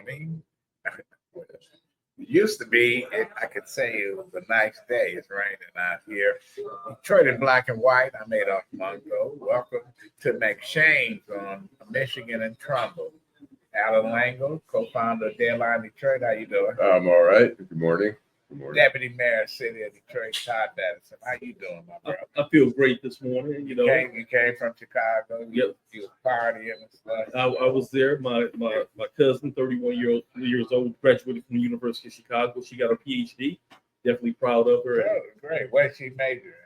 morning. It used to be, I could say it was a nice day. It's raining out here. Detroit in black and white. I'm Adolph Mongo. Welcome to McShane's on Michigan and Trumbull. Allan Lengel, co-founder of Deadline Detroit. How you doing? I'm all right. Good morning. Good morning. Deputy Mayor, City of Detroit, Todd Bettison. How you doing, my brother? I feel great this morning. You came from Chicago. Yep. You were partying and stuff. I was there. My cousin, 31 years old, graduated from the University of Chicago. She got her PhD. Definitely proud of her. Oh, great. What did she major in?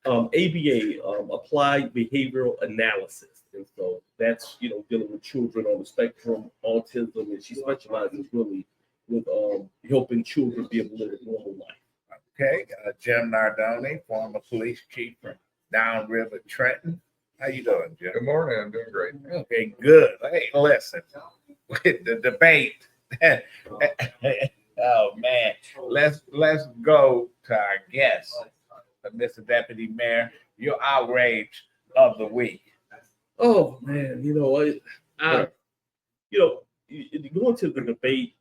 ABA, Applied Behavioral Analysis, and so that's dealing with children on the spectrum, autism, and she specializes really with helping children be able to live a normal life. Okay, Jim Nardone, former police chief from Downriver, Trenton. How you doing, Jim? Good morning. I'm doing great. Okay, good. Hey, listen, with the debate. Oh man, let's go to our guest, Mr. Deputy Mayor. Your outrage of the week. Oh man, going to the debate,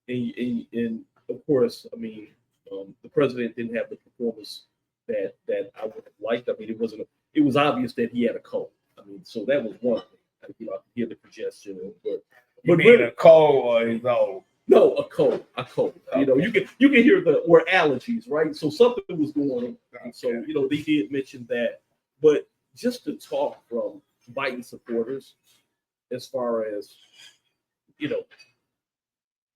and of course, I mean, the president didn't have the performance that I would have liked. I mean, it was obvious that he had a cold. I mean, so that was one thing. I could hear the congestion, but really, a cold or his old? No, a cold. Okay. You can hear or allergies, right? So something was going on. And so they did mention that, but just to talk from Biden supporters, as far as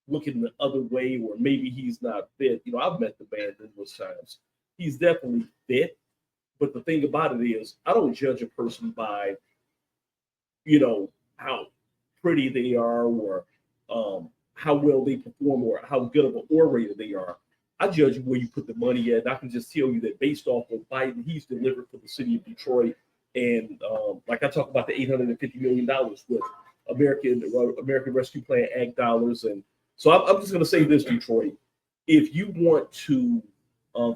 looking the other way, or maybe he's not fit. I've met the man numerous times. He's definitely fit, but the thing about it is, I don't judge a person by, how pretty they are, or how well they perform, or how good of an orator they are. I judge where you put the money at. And I can just tell you that based off of Biden, he's delivered for the city of Detroit. And like I talked about the $850 million with American Rescue Plan Act dollars. And so I'm just going to say this, Detroit. If you want to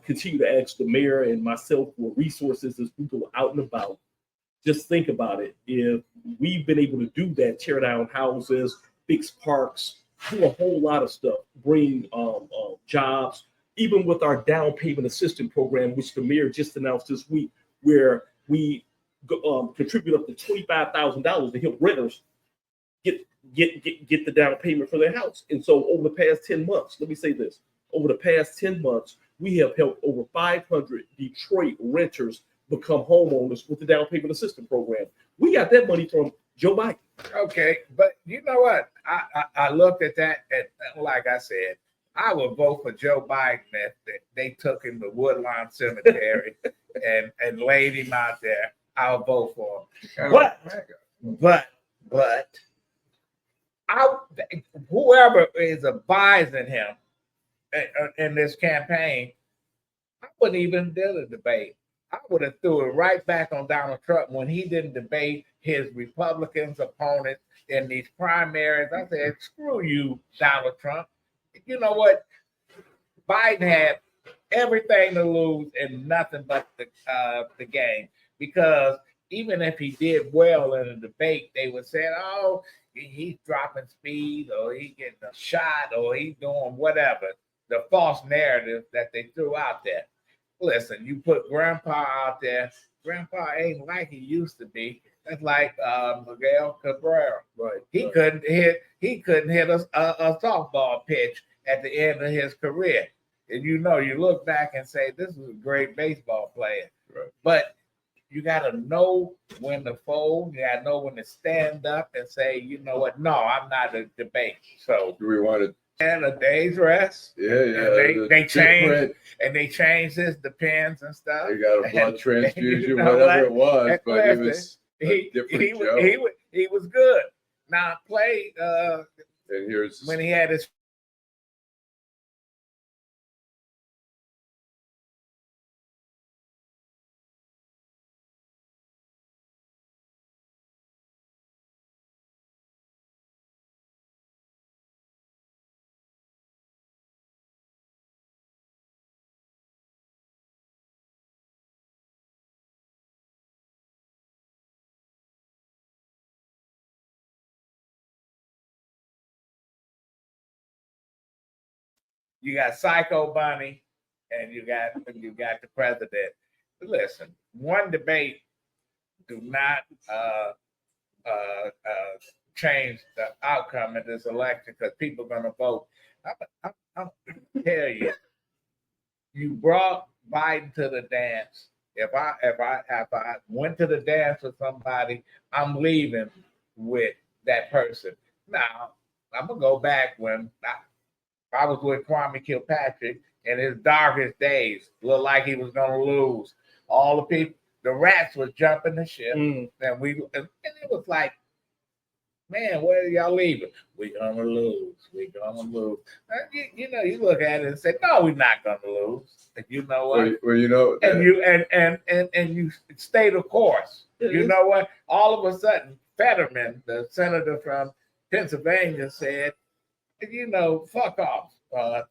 continue to ask the mayor and myself for resources as we go out and about, just think about it. If we've been able to do that, tear down houses, fix parks, do a whole lot of stuff, bring jobs, even with our down payment assistance program, which the mayor just announced this week, where we contribute up to $25,000 to help renters get the down payment for their house. And so over the past 10 months, let me say this, over the past 10 months, we have helped over 500 Detroit renters become homeowners with the down payment assistance program. We got that money from Joe Biden. Okay, but you know what? I looked at that, and like I said, I would vote for Joe Biden if they took him to Woodlawn Cemetery and laid him out there. I'll vote for him. But whoever is advising him in this campaign, I wouldn't even do the debate. I would have threw it right back on Donald Trump when he didn't debate his Republicans opponents in these primaries. I said, screw you, Donald Trump. You know what? Biden had everything to lose and nothing but the game, because even if he did well in a debate, they would say, oh, he's dropping speed, or he's getting a shot, or he's doing whatever, the false narrative that they threw out there. Listen, you put Grandpa out there, Grandpa ain't like he used to be. That's like Miguel Cabrera. Right. He couldn't hit a softball pitch at the end of his career. And you look back and say, this is a great baseball player. Right. But you got to know when to fold. You got to know when to stand up and say, you know what? No, I'm not a debate. So Do we want to? And a day's rest. Yeah. They changed his depends and stuff. They got a blood transfusion, whatever it was, but it was a different Joe. He was good. Now play and here's when he had his You got Psycho Bunny, and you got the president. Listen, one debate do not change the outcome of this election because people are going to vote. I'm tell you, you brought Biden to the dance. If I went to the dance with somebody, I'm leaving with that person. Now I'm gonna go back when I was with Kwame Kilpatrick in his darkest days. Looked like he was gonna lose. All the people, the rats was jumping the ship, and it was like, man, where are y'all leaving? We're gonna lose. We're gonna lose. You look at it and say, no, we're not gonna lose. And you know what? Well, you know, and you stay the course. You know what? All of a sudden, Fetterman, the senator from Pennsylvania, said, fuck off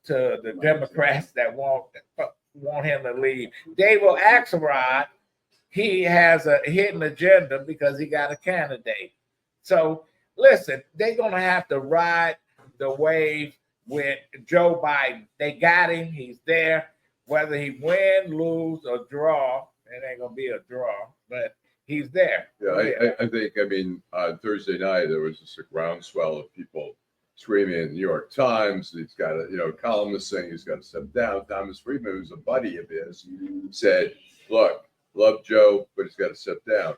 to the Democrats that want him to leave. David Axelrod, he has a hidden agenda because he got a candidate. So listen, they're gonna have to ride the wave with Joe Biden. They got him. He's there. Whether he win, lose, or draw, it ain't gonna be a draw, but he's there. Yeah, I think. I mean, on Thursday night there was just a groundswell of people screaming in the New York Times. He's got a columnist saying he's got to step down. Thomas Friedman, who's a buddy of his, said, "Look, love Joe, but he's got to step down."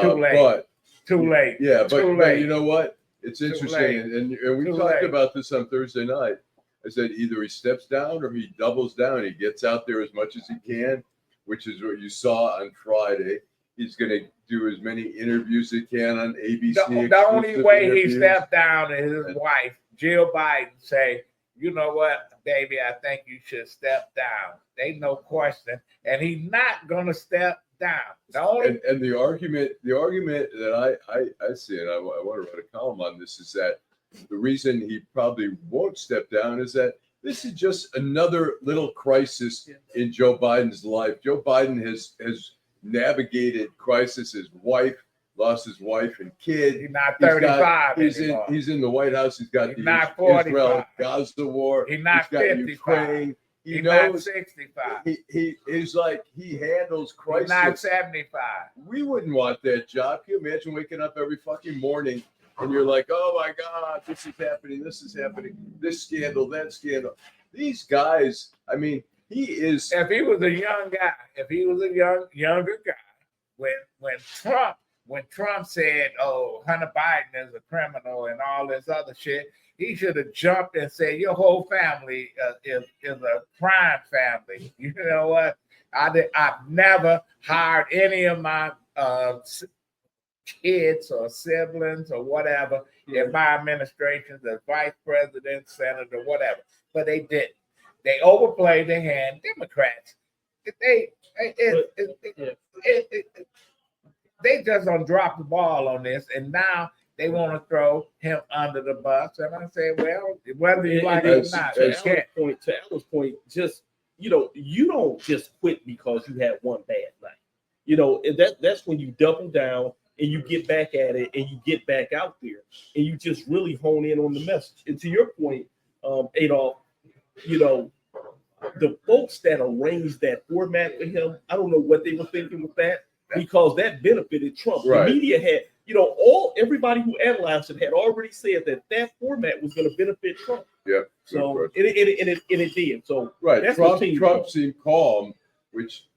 Too late. Too late. Yeah, but you know what? It's interesting, and we talked about this on Thursday night. I said either he steps down or he doubles down. He gets out there as much as he can, which is what you saw on Friday. He's going to do as many interviews as he can on ABC. The only way he stepped down is his wife, Jill Biden, say, you know what, baby, I think you should step down. Ain't no question. And he's not going to step down. And the argument that I see, and I want to write a column on this, is that the reason he probably won't step down is that this is just another little crisis in Joe Biden's life. Joe Biden has navigated crisis. His wife lost his wife and kid. He's not 35 anymore. He's in the White House. He's got the Israel-Gaza war. He's not 55. Ukraine. He's not 65. He is like, he handles crisis. He's not 75. We wouldn't want that job. Can you imagine waking up every fucking morning and you're like, oh my God, this is happening, this scandal, that scandal. These guys, I mean, he is. If he was a young guy, younger guy, when Trump said, oh, Hunter Biden is a criminal and all this other shit, he should have jumped and said, your whole family is a crime family. You know what? I've never hired any of my kids or siblings or whatever in my administrations as vice president, senator, whatever. But they didn't. They overplayed their hand. Democrats, they just don't drop the ball on this, and now they want to throw him under the bus. And I say, well, whether you like it or not, to Allan's point, just you don't just quit because you had one bad night. And that's when you double down and you get back at it and you get back out there and you just really hone in on the message. And to your point, Adolph, the folks that arranged that format for him, I don't know what they were thinking with that, because that benefited Trump. Right. The media had, everybody who analyzed it had already said that format was going to benefit Trump. Yeah. So it did. So right, Trump seemed calm, which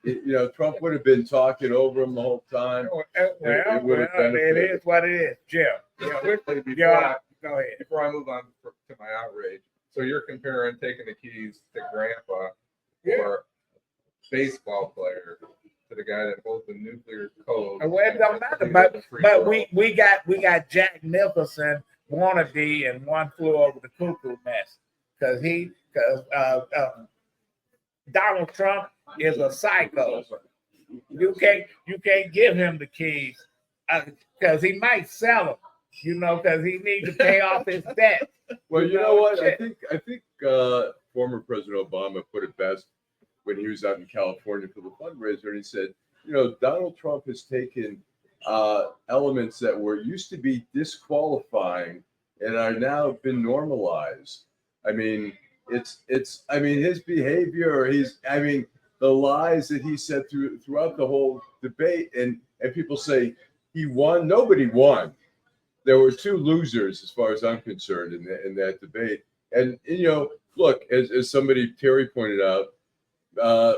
Trump would have been talking over him the whole time. It is what it is, Jim. Quickly, go ahead. Before I move on to my outrage, so you're comparing taking the keys to Grandpa or baseball player to the guy that holds the nuclear code. Well, it don't matter, but we got Jack Nicholson wannabe and One Flew Over the Cuckoo Nest because Donald Trump is a psycho. You can't give him the keys because he might sell them. Because he needs to pay off his debt. Well, you know what? I think former President Obama put it best when he was out in California for the fundraiser, and he said, Donald Trump has taken elements that used to be disqualifying and are now been normalized. I mean, it's I mean, his behavior, the lies that he said throughout the whole debate, and people say he won. Nobody won. There were two losers, as far as I'm concerned, in that debate. And look, as somebody, Terry, pointed out,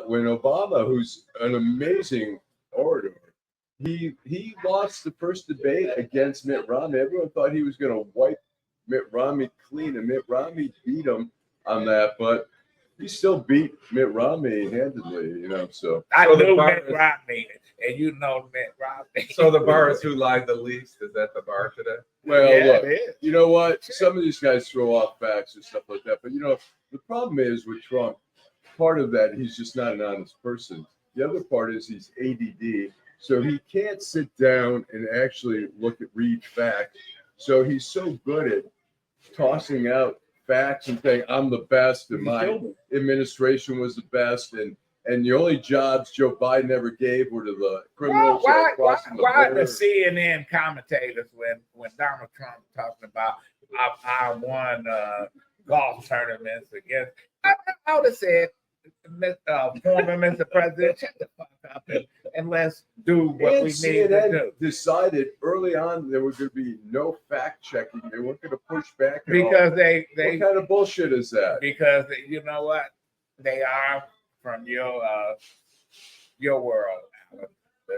when Obama, who's an amazing orator, he lost the first debate against Mitt Romney. Everyone thought he was going to wipe Mitt Romney clean, and Mitt Romney beat him on that, but he still beat Mitt Romney handedly, So I So the knew bar Mitt is- Romney, and you know Mitt Romney. So the bar is who lied the least. Is that the bar today? well, Yeah, look, it is. you know what? Some of these guys throw off facts and stuff like that, but the problem is with Trump. Part of that, he's just not an honest person. The other part is he's ADD, so he can't sit down and actually read facts. So he's so good at tossing out facts and saying, I'm the best, and my administration was the best, and the only jobs Joe Biden ever gave were to the criminals crossing the Why border. the CNN commentators when Donald Trump talking about I won golf tournaments against? I would have said, former Mr. President, shut the fuck up and let's do what And we need to CNN do. decided early on there was going to be no fact checking. They weren't going to push back at all. Because they What kind of bullshit is that? because you know what, they are from your world. Alan.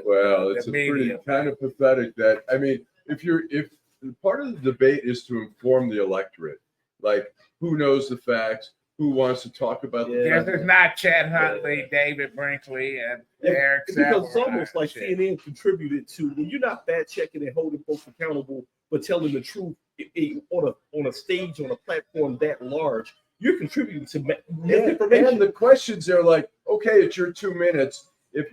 Well, The it's media. pretty kind of pathetic that, if part of the debate is to inform the electorate, like who knows the facts, who wants to talk about the This facts. is not Chet Huntley, David Brinkley, and Eric Because it's Savage almost like shit. CNN contributed to when you're not fact checking and holding folks accountable, but telling the truth on a stage, on a platform that large, you're contributing to misinformation. And the questions are like, okay, it's your 2 minutes. If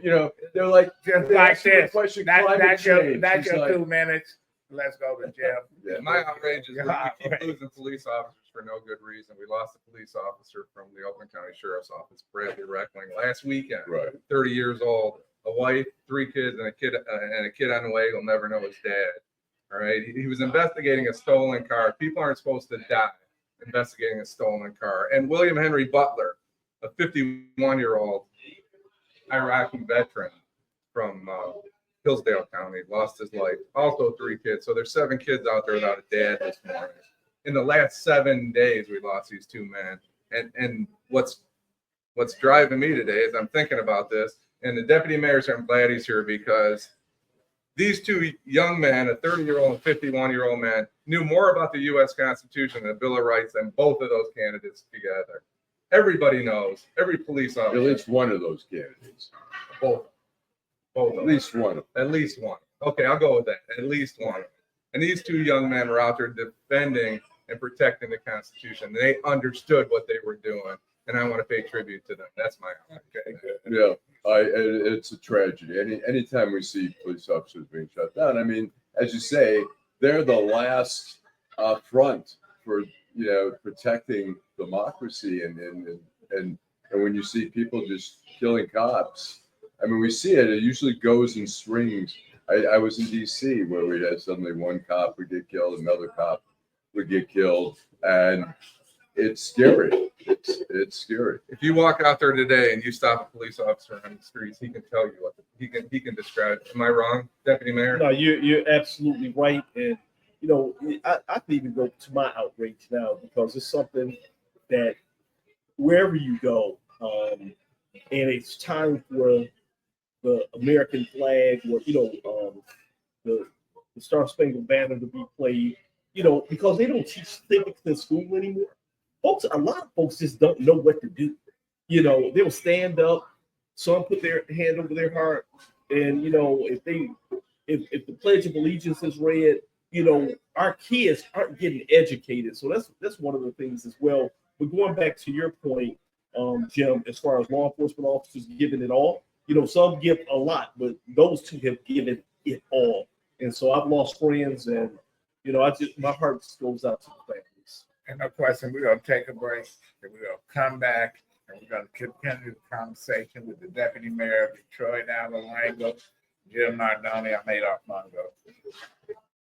they're like, Just they like ask you a this. question, That's climate your change. It's like, 2 minutes. Let's go to Jim. yeah. My outrage is we keep Right. losing police officers for no good reason. We lost a police officer from the Oakland County Sheriff's Office, Bradley Reckling, last weekend. Right. 30 years old, a wife, 3 kids, and a kid on the way. He'll never know his dad. All right. He was investigating a stolen car. People aren't supposed to die investigating a stolen car. And William Henry Butler, a 51-year-old Iraqi veteran from Hillsdale County, lost his life. Also 3 kids. So there's 7 kids out there without a dad this morning. In the last 7 days, we lost these 2 men. And what's driving me today is I'm thinking about this. And the deputy mayor said, I'm glad he's here because these 2 young men, a 30-year-old and 51-year-old man, knew more about the U.S. Constitution and the Bill of Rights than both of those candidates together. Everybody knows. Every police At officer. least one of those candidates. Both. Both. At least one of them. At least one. Okay, I'll go with that. At least one. And these 2 young men were out there defending and protecting the Constitution. They understood what they were doing, and I want to pay tribute to them. That's my okay. Yeah, it's a tragedy. Anytime we see police officers being shut down, as you say, they're the last front for protecting democracy, and when you see people just killing cops, we see it. It usually goes in strings. I was in D.C. where we had suddenly one cop would get killed, another cop would get killed, and it's scary. It's scary. If you walk out there today and you stop a police officer on the streets, he can tell you what he can describe. Am I wrong, Deputy Mayor? No, you're absolutely right, and I can even go to my outrage now because it's something that wherever you go, and it's time for the American flag or the Star Spangled Banner to be played, because they don't teach civics in school anymore. A lot of folks just don't know what to do. They'll stand up, some put their hand over their heart, and if the Pledge of Allegiance is read, our kids aren't getting educated. So that's one of the things as well. But going back to your point, Jim, as far as law enforcement officers giving it all, some give a lot, but those 2 have given it all. And so I've lost friends, and my heart just goes out to the families. And no question, we're going to take a break, and we're going to come back, and we're going to continue the conversation with the Deputy Mayor of Detroit, Allan Lengel, Jim Nardone. I'm Adolph Mongo.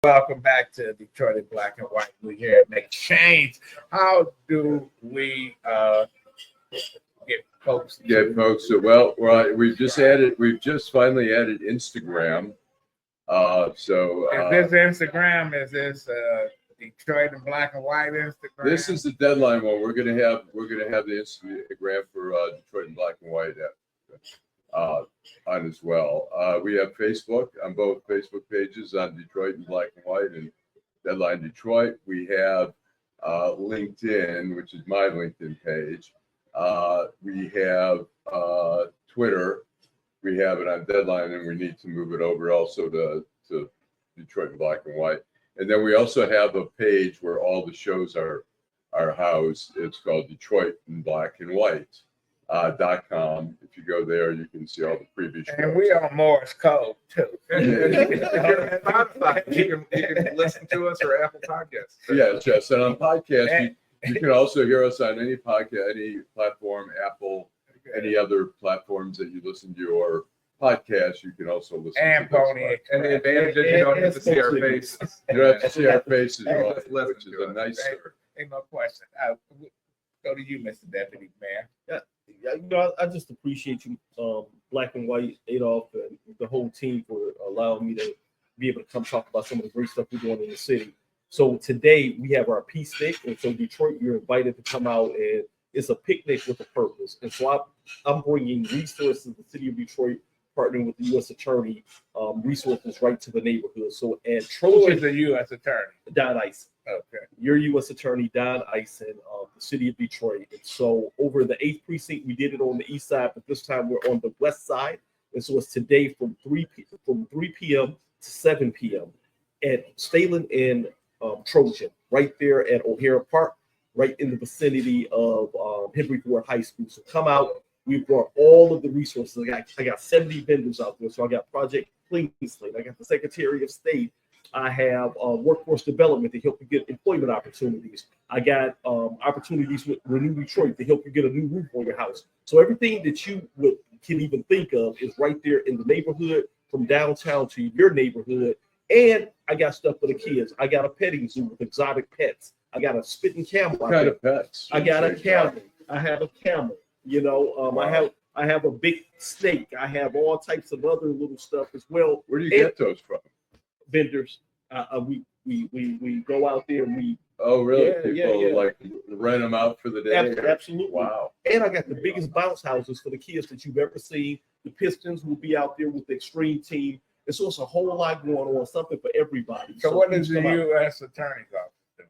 Welcome back to Detroit in Black and White. We're here at Make Change. How do we get folks? Well, we've just finally added Instagram. Is this Instagram? Is this Detroit in Black and White Instagram? This is the deadline one. We're gonna have the Instagram for Detroit in Black and White on as well. We have Facebook on both Facebook pages on Detroit in Black and White and Deadline Detroit. We have LinkedIn, which is my LinkedIn page. We have Twitter. We have it on Deadline, and we need to move it over also to Detroit in Black and White. And then we also have a page where all the shows are housed. It's called Detroit in Black and White. .com. If you go there, you can see all the previous shows. And we on Morse code too. And Spotify, you can listen to us or Apple Podcasts. Yes. And on podcast, you can also hear us on any podcast, any platform, Apple, any other platforms that you listen to your podcast. You can also listen. And to Pony. And the advantage is you don't have to see our faces. You don't have to see our faces, Just right, listen which is to a us. nice. Ain't no question. Go to you, Mr. Deputy Mayor. I just appreciate you, Black and White, Adolph, and the whole team for allowing me to be able to come talk about some of the great stuff we're doing in the city. So today we have our Peace Stick, and so Detroit, you're invited to come out, and it's a picnic with a purpose. And so I'm bringing resources to the city of Detroit, partnering with the U.S. Attorney, resources right to the neighborhood. So at Who is the U.S. Attorney? Don Ice. Okay. Your U.S. Attorney, Don Ison, the city of Detroit. And so over the 8th precinct, we did it on the east side, but this time we're on the west side. And so it's today from 3 p.m. to 7 p.m. at Stalin and Trojan, right there at O'Hara Park, right in the vicinity of Henry Ford High School. So come out. We brought all of the resources. I got 70 vendors out there. So I got Project Clean Slate. I got the Secretary of State. I have workforce development to help you get employment opportunities. I got opportunities with Renew Detroit to help you get a new roof on your house. So everything that you can even think of is right there in the neighborhood, from downtown to your neighborhood. And I got stuff for the kids. I got a petting zoo with exotic pets. I got a spitting camel. What kind of pets? I got a camel. I have a camel. I have a big snake. I have all types of other little stuff as well. Where do you get those from? Vendors. We go out there and we. Oh, really? Yeah, People like rent them out for the day? Absolutely. Wow. And I got the biggest bounce houses for the kids that you've ever seen. The Pistons will be out there with the Extreme team. And so it's a whole lot going on, something for everybody. So what is the U.S. Attorney's office do?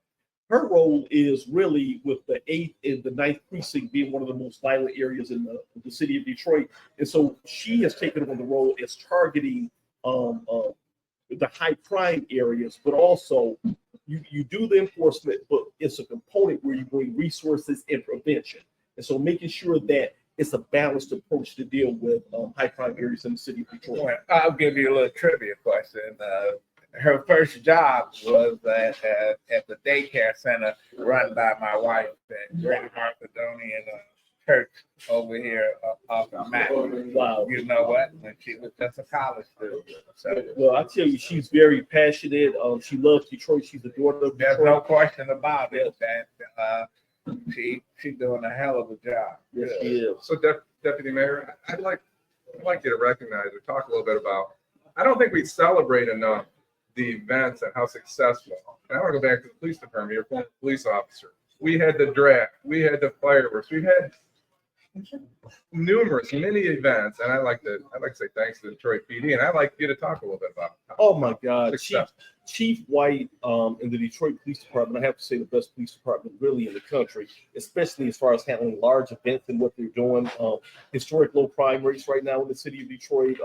Her role is really with the 8th and the 9th precinct being one of the most violent areas in the city of Detroit. And so she has taken on the role as targeting the high crime areas, but also you do the enforcement, but it's a component where you bring resources and prevention. And so making sure that it's a balanced approach to deal with high crime areas in the city of Detroit. Well, I'll give you a little trivia question. Her first job was at the daycare center run by my wife at Greater Nardone church over here off of Mac. Wow. You know what? When she was just a college student. So Well, I tell you, she's very passionate. She loves Detroit. She's the daughter of there's Detroit. no question about it that she's doing a hell of a job. Yes, she is. So, Deputy Mayor, I'd like you to recognize or talk a little bit about. I don't think we celebrate enough the events and how successful. And I want to go back to the police department. You're a former police officer. We had the draft. We had the fireworks. We had numerous mini events, and I like to say thanks to the Detroit PD, and I'd like you to talk a little bit about. Oh my God, success. Chief White in the Detroit Police Department, I have to say the best police department really in the country, especially as far as handling large events and what they're doing. Historic low crime rates right now in the city of Detroit.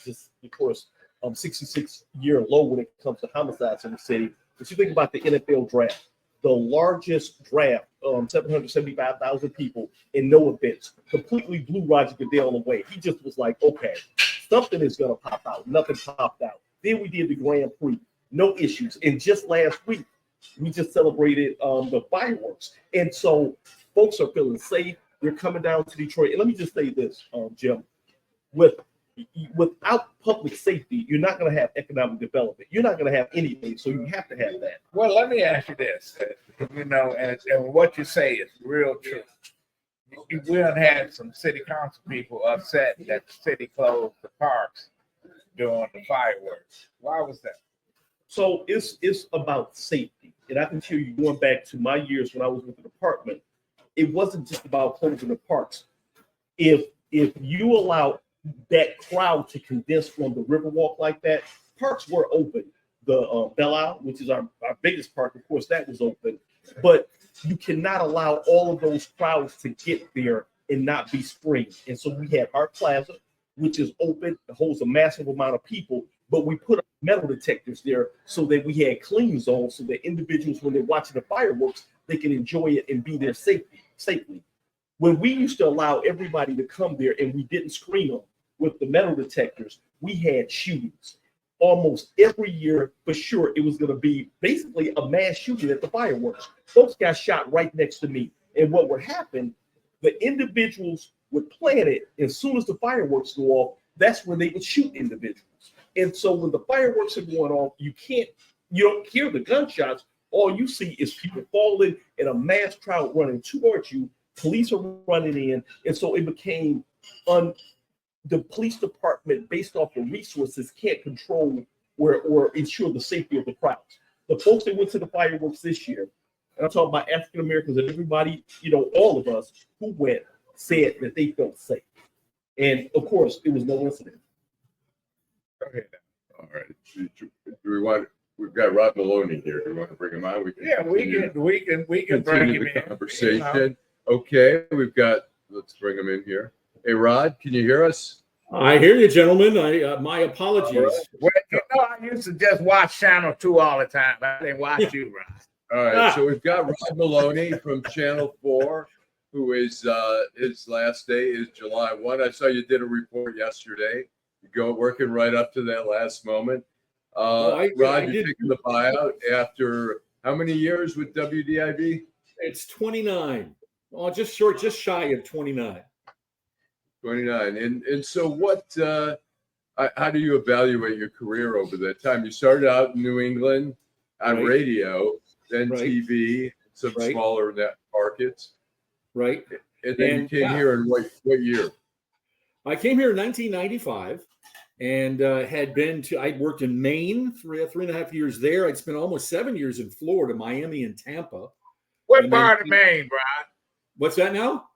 Just of course, 66-year low when it comes to homicides in the city. But you think about the NFL draft, the largest draft, 775,000 people and no events, completely blew Roger Goodell away. He just was like, okay, something is going to pop out. Nothing popped out. Then we did the Grand Prix, no issues. And just last week, we just celebrated the fireworks. And so folks are feeling safe. They're coming down to Detroit. And let me just say this, Jim, with without public safety, you're not going to have economic development. You're not going to have anything. So you have to have that. Well, let me ask you this, and what you say is real true. We done had some city council people upset that the city closed the parks during the fireworks. Why was that? So it's about safety. And I can tell you, going back to my years when I was with the department, it wasn't just about closing the parks. If you allow that crowd to condense from the Riverwalk like that, parks were open. The Buyout, which is our biggest park, of course, that was open. But you cannot allow all of those crowds to get there and not be screened. And so we had Hart Plaza, which is open, it holds a massive amount of people, but we put metal detectors there so that we had clean zones so that individuals, when they're watching the fireworks, they can enjoy it and be there safely. When we used to allow everybody to come there and we didn't screen them with the metal detectors, we had shootings. Almost every year, for sure, it was going to be basically a mass shooting at the fireworks. Folks got shot right next to me. And what would happen, the individuals would plan it. As soon as the fireworks go off, that's when they would shoot individuals. And so when the fireworks are going off, you don't hear the gunshots. All you see is people falling and a mass crowd running towards you. Police are running in. And so it became the police department, based off the resources, can't control or ensure the safety of the crowds. The folks that went to the fireworks this year, and I'm talking about African Americans and everybody, all of us who went, said that they felt safe. And of course, it was no incident. Okay. All right. We've got Rod Meloni here. Do we want to bring him on? We can bring him the conversation. Okay, let's bring him in here. Hey, Rod, can you hear us? I hear you, gentlemen. My apologies. Well, I used to just watch Channel 2 all the time. I didn't watch you, Rod. All right, so we've got Rod Meloni from Channel 4, who is his last day is July 1. I saw you did a report yesterday. You go working right up to that last moment. Rod, you're taking the buyout after how many years with WDIV? It's 29. Oh, just shy of 29. 29. And so how do you evaluate your career over that time? You started out in New England on radio, then TV, some smaller net markets. Right. And then you came here in what year? I came here in 1995 and I'd worked in Maine, three and a half years there. I'd spent almost 7 years in Florida, Miami and Tampa. What part of Maine, Rod? What's that now?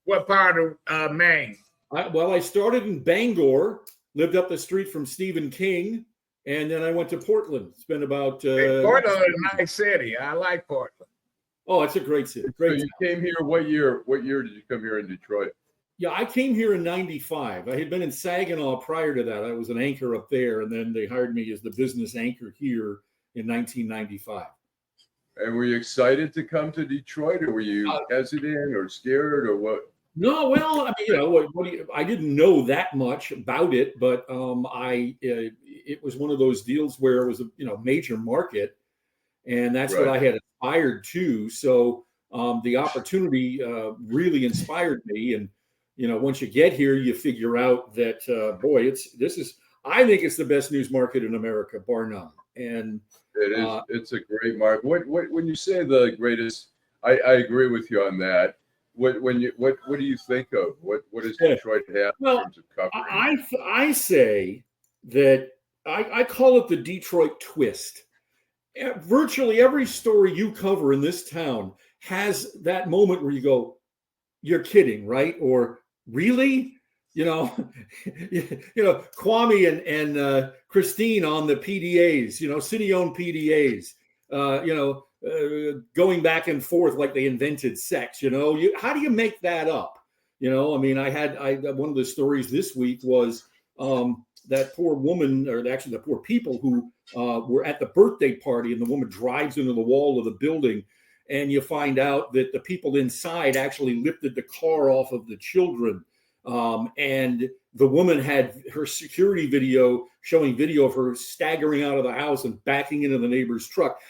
What part of Maine? I started in Bangor, lived up the street from Stephen King, and then I went to Portland. Spent about Portland is a nice city. I like Portland. Oh, it's a great city. So you came here. What year did you come here in Detroit? Yeah, I came here in 95. I had been in Saginaw prior to that. I was an anchor up there, and then they hired me as the business anchor here in 1995. And were you excited to come to Detroit, or were you hesitant or scared, or what? No, well, I mean, I didn't know that much about it, but it was one of those deals where it was a major market, and that's what I had aspired to. So the opportunity really inspired me, and once you get here, you figure out that I think it's the best news market in America, bar none. And it is. It's a great market. What when you say the greatest, I agree with you on that. What do you think of? What does Detroit have in terms of covering? I say that I call it the Detroit twist. Virtually every story you cover in this town has that moment where you go, "You're kidding, right?" Or "Really?" Kwame and Christine on the PDAs, city-owned PDAs, going back and forth like they invented sex. How do you make that up? I mean, I had one of the stories this week was that poor woman, or actually the poor people who were at the birthday party, and the woman drives into the wall of the building, and you find out that the people inside actually lifted the car off of the children. And the woman had her security video showing video of her staggering out of the house and backing into the neighbor's truck.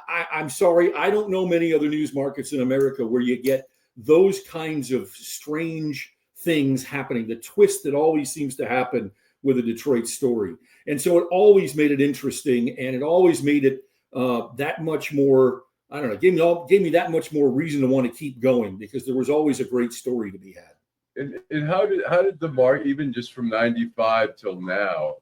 I'm sorry, I don't know many other news markets in America where you get those kinds of strange things happening, the twist that always seems to happen with a Detroit story. And so it always made it interesting, and it always made it that much more, I don't know, gave me that much more reason to want to keep going, because there was always a great story to be had. And how did the market, even just from 95 till now,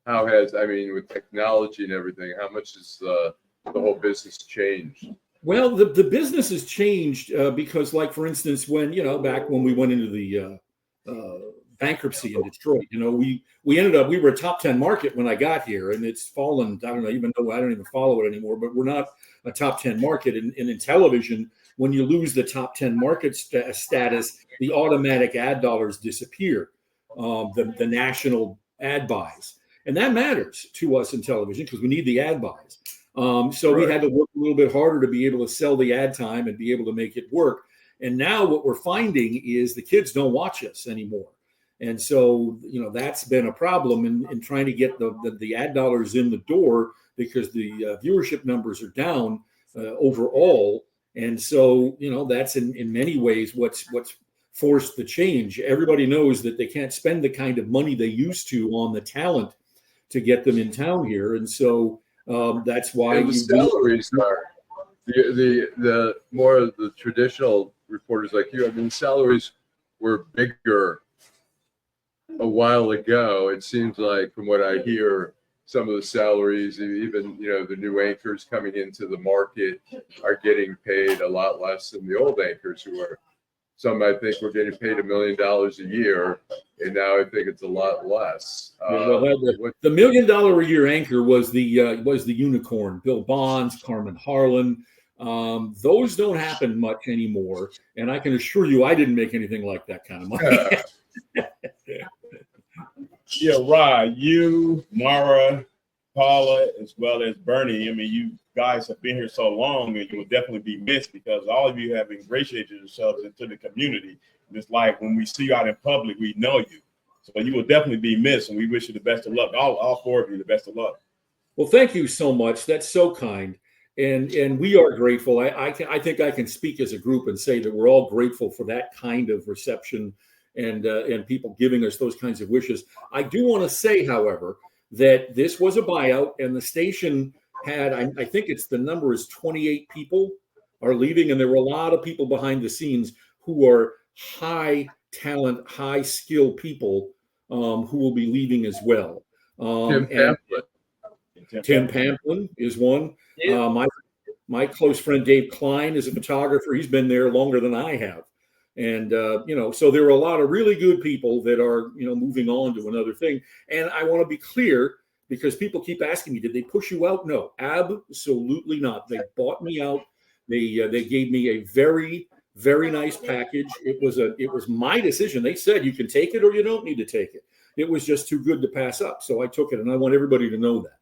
how has, I mean, with technology and everything, how much has the whole business changed? Well, the business has changed because, like, for instance, when, back when we went into the bankruptcy in Detroit, we ended up, we were a top 10 market when I got here, and it's fallen. I don't know, even though I don't even follow it anymore, but we're not a top 10 market. And in television, when you lose the top 10 market status, the automatic ad dollars disappear, the national ad buys. And that matters to us in television because we need the ad buys. So we had to work a little bit harder to be able to sell the ad time and be able to make it work. And now what we're finding is the kids don't watch us anymore. And so, that's been a problem in trying to get the ad dollars in the door, because the viewership numbers are down overall. And so, that's in many ways what's forced the change. Everybody knows that they can't spend the kind of money they used to on the talent to get them in town here. And so that's why the salaries are the more of the traditional reporters like you. I mean, salaries were bigger a while ago. It seems like, from what I hear, some of the salaries, even the new anchors coming into the market, are getting paid a lot less than the old anchors, who are, some I think were getting paid $1 million a year, and now I think it's a lot less. The $1 million a year anchor was the unicorn. Bill Bonds, Carmen Harlan. Those don't happen much anymore, and I can assure you, I didn't make anything like that kind of money. Yeah, Rod, you, Mara, Paula, as well as Bernie. I mean, you guys have been here so long, and you will definitely be missed, because all of you have ingratiated yourselves into the community. And it's like, when we see you out in public, we know you. So you will definitely be missed, and we wish you the best of luck. All four of you the best of luck. Well, thank you so much. That's so kind. And we are grateful. I think I can speak as a group and say that we're all grateful for that kind of reception and people giving us those kinds of wishes. I do want to say, however, that this was a buyout, and the station had, I think the number is 28 people are leaving, and there were a lot of people behind the scenes who are high talent, high skill people who will be leaving as well. Tim Pamplin is one. Yeah. My close friend Dave Klein is a photographer. He's been there longer than I have. And, so there are a lot of really good people that are, moving on to another thing. And I want to be clear, because people keep asking me, did they push you out? No, absolutely not. They bought me out. They gave me a very, very nice package. It was my decision. They said, you can take it or you don't need to take it. It was just too good to pass up. So I took it, and I want everybody to know that.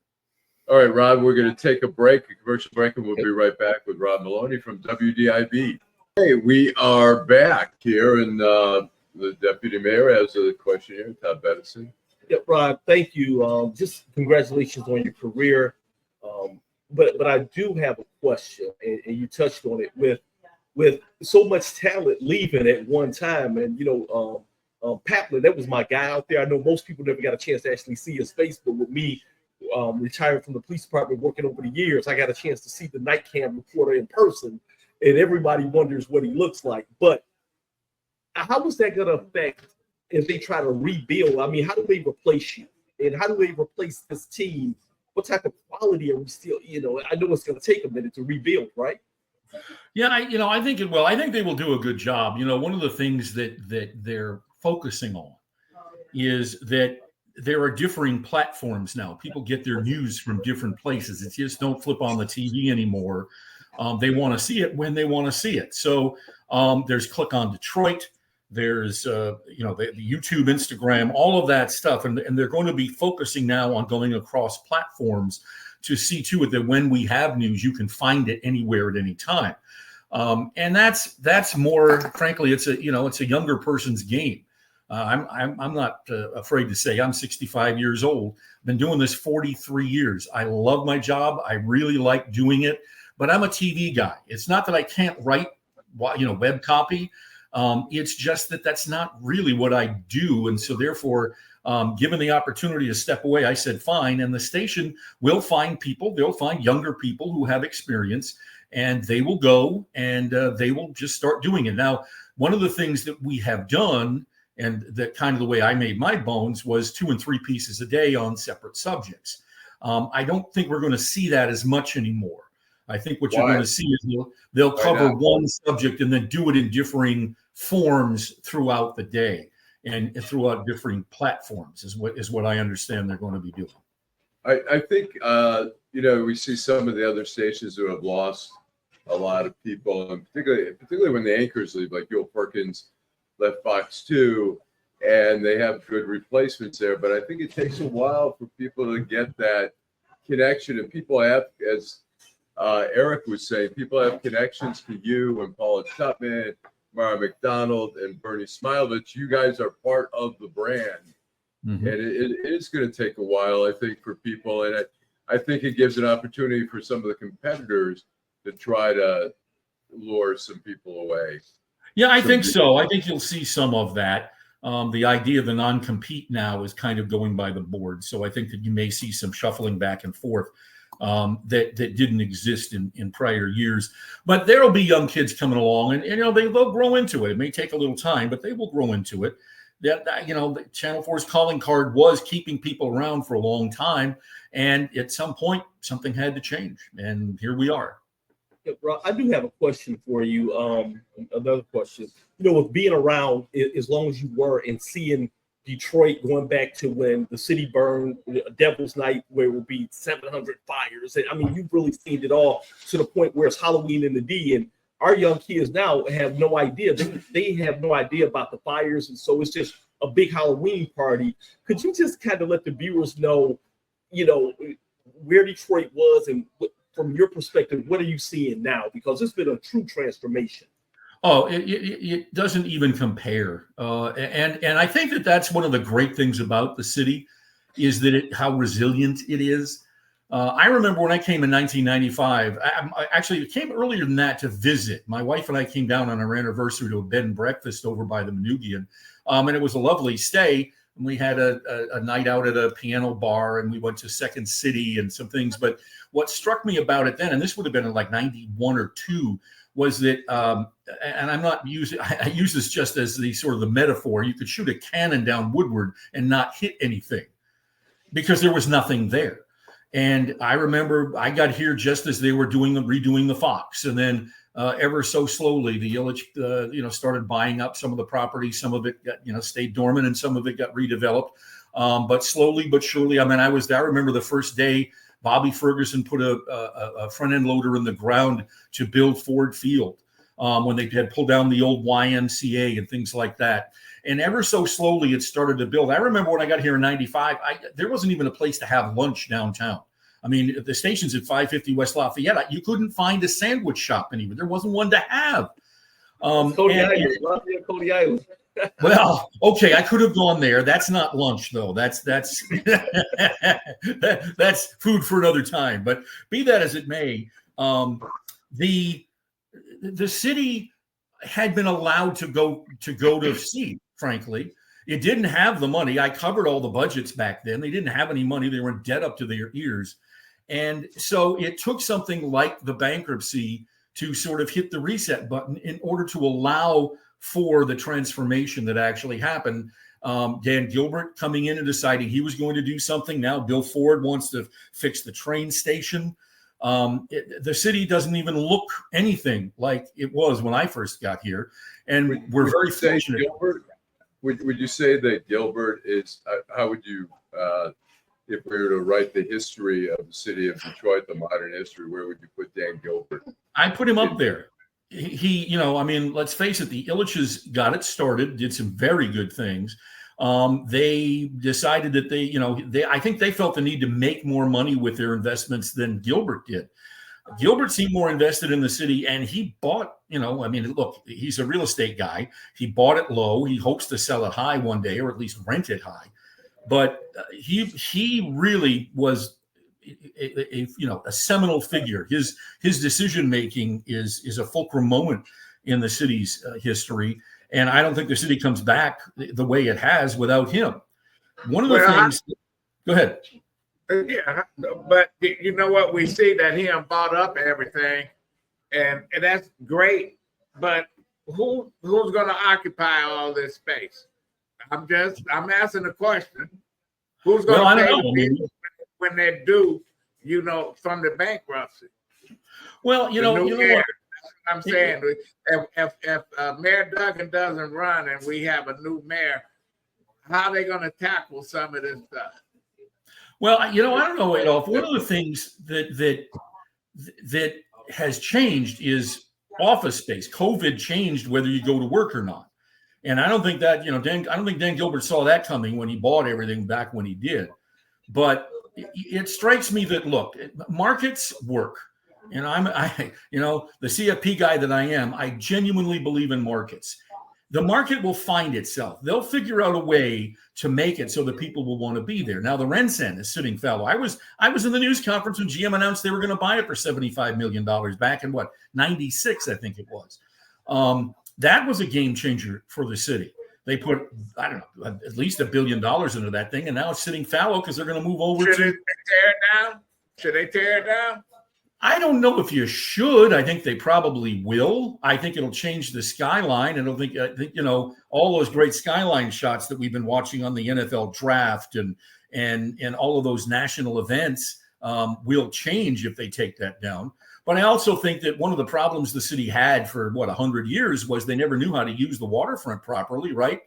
All right, Rod, we're going to take a commercial break, and we'll be right back with Rod Meloni from WDIV. Hey, we are back here, and the deputy mayor has a question here, Todd Bettison. Yeah, Rod, thank you. Just congratulations on your career. But I do have a question, and you touched on it with so much talent leaving at one time. And Paplin, that was my guy out there. I know most people never got a chance to actually see his face, but with me retired from the police department, working over the years, I got a chance to see the night cam reporter in person. And everybody wonders what he looks like. But how is that going to affect if they try to rebuild? I mean, how do they replace you? And how do they replace this team? What type of quality are we still, I know it's going to take a minute to rebuild, right? Yeah, I think it will. I think they will do a good job. One of the things that they're focusing on is that there are differing platforms now. People get their news from different places. It's just don't flip on the TV anymore. They want to see it when they want to see it. So there's Click on Detroit. There's, the YouTube, Instagram, all of that stuff. And they're going to be focusing now on going across platforms to see to it that when we have news, you can find it anywhere at any time. And that's more, frankly, it's a younger person's game. I'm not afraid to say I'm 65 years old. I've been doing this 43 years. I love my job. I really like doing it. But I'm a TV guy. It's not that I can't write, web copy. It's just that that's not really what I do. And so therefore, given the opportunity to step away, I said, fine. And the station will find people. They'll find younger people who have experience, and they will go and they will just start doing it. Now, one of the things that we have done, and that kind of the way I made my bones, was 2 and 3 pieces a day on separate subjects. I don't think we're going to see that as much anymore. I think what you're going to see is they'll cover one subject and then do it in differing forms throughout the day and throughout differing platforms is what I understand they're going to be doing. I think, we see some of the other stations who have lost a lot of people, and particularly when the anchors leave, like Gil Perkins left Fox 2, and they have good replacements there. But I think it takes a while for people to get that connection, and people have, as Eric was saying, people have connections to you and Paula Tupman, Mara McDonald, and Bernie Smilovich. You guys are part of the brand. Mm-hmm. And it is going to take a while, I think, for people. And I think it gives an opportunity for some of the competitors to try to lure some people away. Yeah, I think so. I think you'll see some of that. The idea of the non-compete now is kind of going by the board. So I think that you may see some shuffling back and forth that didn't exist in prior years. But there will be young kids coming along, and they'll grow into it. It may take a little time, but they will grow into it. That the Channel 4's calling card was keeping people around for a long time, and at some point something had to change, and here we are. Yeah, Rod, I do have a question for you. Another question. With being around as long as you were and seeing Detroit going back to when the city burned, Devil's Night, where it would be 700 fires. I mean, you've really seen it all to the point where it's Halloween in the D, and our young kids now have no idea. They have no idea about the fires, and so it's just a big Halloween party. Could you just kind of let the viewers know, where Detroit was, and from your perspective, what are you seeing now? Because it's been a true transformation. Oh, it doesn't even compare. And I think that's one of the great things about the city is that how resilient it is. I remember when I came in 1995, I actually came earlier than that to visit. My wife and I came down on our anniversary to a bed and breakfast over by the Manugian. And it was a lovely stay. And we had a night out at a piano bar, and we went to Second City and some things. But what struck me about it then, and this would have been in like 91 or 2, was that, and I use this just as the sort of the metaphor, you could shoot a cannon down Woodward and not hit anything because there was nothing there. And I remember I got here just as they were redoing the Fox, and then ever so slowly the Ilitch, started buying up some of the property. Some of it got, stayed dormant, and some of it got redeveloped. But slowly but surely, I was there. I remember the first day Bobby Ferguson put a front end loader in the ground to build Ford Field when they had pulled down the old YMCA and things like that. And ever so slowly, it started to build. I remember when I got here in 95, there wasn't even a place to have lunch downtown. I mean, the station's at 550 West Lafayette. You couldn't find a sandwich shop anywhere. There wasn't one to have. Cody Island. Well, okay, I could have gone there. That's not lunch, though. That's that's food for another time. But be that as it may, the city had been allowed to go to sea. Frankly, it didn't have the money. I covered all the budgets back then. They didn't have any money. They were in debt up to their ears, and so it took something like the bankruptcy to sort of hit the reset button in order to allow for the transformation that actually happened. Dan Gilbert coming in and deciding he was going to do something. Now Bill Ford wants to fix the train station. The city doesn't even look anything like it was when I first got here. And we're very fortunate. Gilbert, would you say that Gilbert is, how would you, if we were to write the history of the city of Detroit, the modern history, where would you put Dan Gilbert? I put him up there. He, let's face it, the Ilitches got it started, did some very good things. They decided that I think they felt the need to make more money with their investments than Gilbert did. Gilbert seemed more invested in the city, and he bought, look, he's a real estate guy. He bought it low. He hopes to sell it high one day, or at least rent it high. But he really was a seminal figure. His decision making is a fulcrum moment in the city's history, And I don't think the city comes back the way it has without him. One of the Well, things, go ahead. Yeah, but you know what? We see that he bought up everything, and that's great. But who's going to occupy all this space? I'm asking the question. Who's going to pay the people when they're due? From the bankruptcy. Well, you know what? That's what I'm saying. If Mayor Duggan doesn't run and we have a new mayor, how are they going to tackle some of this stuff? Well, I don't know, Adolph. One of the things that has changed is office space. COVID changed whether you go to work or not, and I don't think that I don't think Dan Gilbert saw that coming when he bought everything back when he did. But it strikes me that look, markets work, and the CFP guy that I am, I genuinely believe in markets. The market will find itself. They'll figure out a way to make it so that people will want to be there. Now, the Rensen is sitting fallow. I was in the news conference when GM announced they were going to buy it for $75 million back in 96, I think it was. That was a game changer for the city. They put, I don't know, at least $1 billion into that thing, and now it's sitting fallow because they're going to move over Should they tear it down? Should they tear it down? I don't know if you should. I think they probably will. I think it'll change the skyline. I think all those great skyline shots that we've been watching on the NFL draft and all of those national events will change if they take that down. But I also think that one of the problems the city had for 100 years was they never knew how to use the waterfront properly, right?